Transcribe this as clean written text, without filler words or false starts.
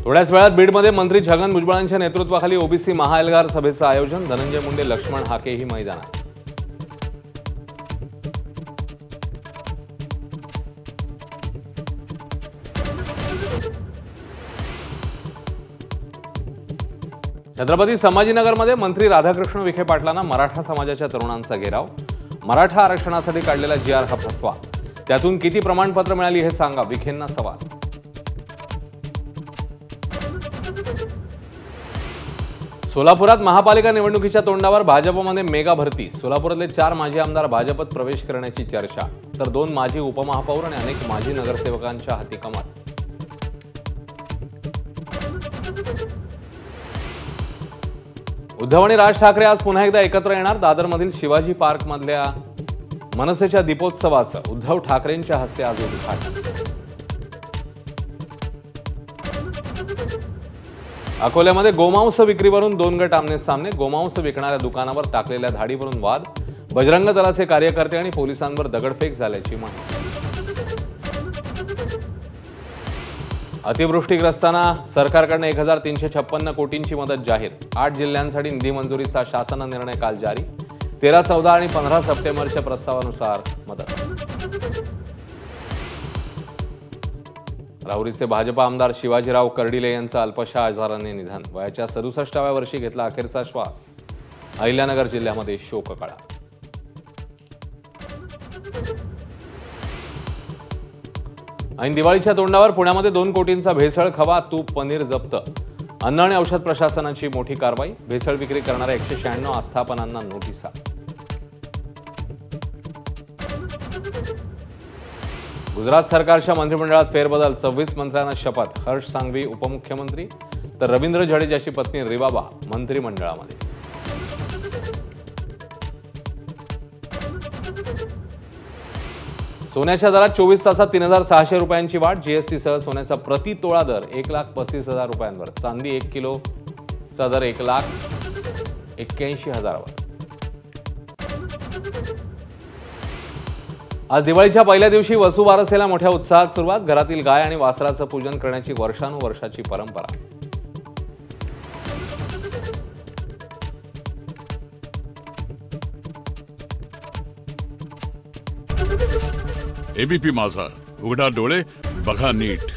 थोड्याच वेळात बीडमध्ये मंत्री छगन भुजबळांच्या नेतृत्वाखाली ओबीसी महाएल्गार सभेचं आयोजन. धनंजय मुंडे, लक्ष्मण हाकेही मैदानात. छत्रपती संभाजीनगरमध्ये मंत्री राधाकृष्ण विखे पाटलांना मराठा समाजाच्या तरुणांचा घेराव. मराठा आरक्षणासाठी काढलेला जी.आर हा फसवा. त्यातून किती प्रमाणपत्र मिळाली हे सांगा, विखेंना सवाल. सोलापुरात महापालिका निवडणुकीच्या तोंडावर भाजपमध्ये मेगा भरती. सोलापुरातले 4 माजी आमदार भाजपत प्रवेश करण्याची चर्चा, तर 2 माजी उपमहापौर आणि अनेक माजी नगरसेवकांच्या हाती कमाल. उद्धव आणि राज ठाकरे आज पुन्हा एकदा एकत्र येणार. दादरमधील शिवाजी पार्कमधल्या मनसेच्या दीपोत्सवाचं उद्धव ठाकरेंच्या हस्ते आज उद्घाटन. अकोल्यामध्ये गोमांस विक्रीवरून 2 गट आमने सामने. गोमांस विकणाऱ्या दुकानावर टाकलेल्या धाडीवरून वाद. बजरंग दलाचे कार्यकर्ते आणि पोलिसांवर दगडफेक झाल्याची माहिती. अतिवृष्टीग्रस्तांना सरकारकडून 1356 कोटींची मदत जाहीर. 8 जिल्ह्यांसाठी निधी मंजुरीचा शासन निर्णय काल जारी. 13, 14 आणि 15 सप्टेंबरच्या प्रस्तावानुसार मदत. राहुरीचे भाजपा आमदार शिवाजीराव कर्डिले यांचं अल्पशा आजाराने निधन. वयाच्या 67व्या वर्षी घेतला अखेरचा श्वास. अहिल्यानगर जिल्ह्यामध्ये शोककळा. ऐन दिवाळीच्या तोंडावर पुण्यामध्ये 2 कोटींचा भेसळ खवा, तूप, पनीर जप्त. अन्न आणि औषध प्रशासनाची मोठी कारवाई. भेसळ विक्री करणाऱ्या 196 आस्थापनांना नोटिसा. गुजरात सरकारच्या मंत्रिमंडळात फेरबदल. 26 मंत्र्यांना शपथ. हर्ष सांघवी उपमुख्यमंत्री, तर रवींद्र जडेजाची पत्नी रिबाबा मंत्रिमंडळामध्ये. सोन्याच्या दरात 24 तासात 3600 रुपयांची वाढ. जीएसटीसह सोन्याचा प्रति तोळा दर 1,35,000 रुपयांवर. चांदी 1 किलोचा दर 1,81,000वर. आज दिवाळीच्या पहिल्या दिवशी वसुबारसेला मोठ्या उत्साहात सुरुवात. घरातील गाय आणि वासराचं पूजन करण्याची वर्षानुवर्षाची परंपरा. एबीपी माझा, उघडा डोळे बघा नीट.